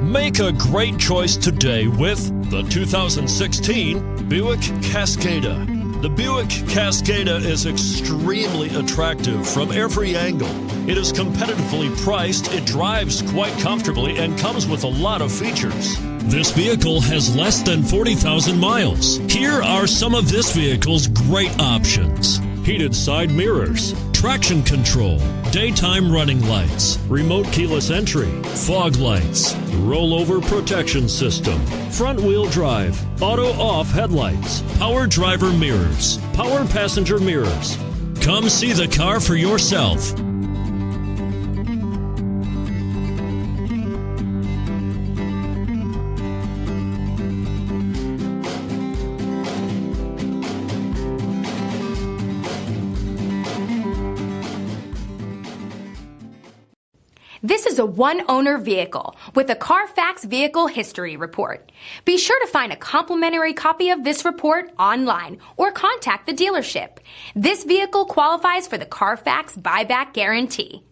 Make a great choice today with the 2016 Buick Cascada. The Buick Cascada is extremely attractive from every angle. It is competitively priced, it drives quite comfortably, and comes with a lot of features. This vehicle has less than 40,000 miles. Here are some of this vehicle's great options: heated side mirrors, traction control, daytime running lights, remote keyless entry, fog lights, rollover protection system, front wheel drive, auto off headlights, power driver mirrors, power passenger mirrors. Come see the car for yourself. This is a one-owner vehicle with a CARFAX Vehicle History Report. Be sure to find a complimentary copy of this report online or contact the dealership. This vehicle qualifies for the CARFAX Buyback Guarantee.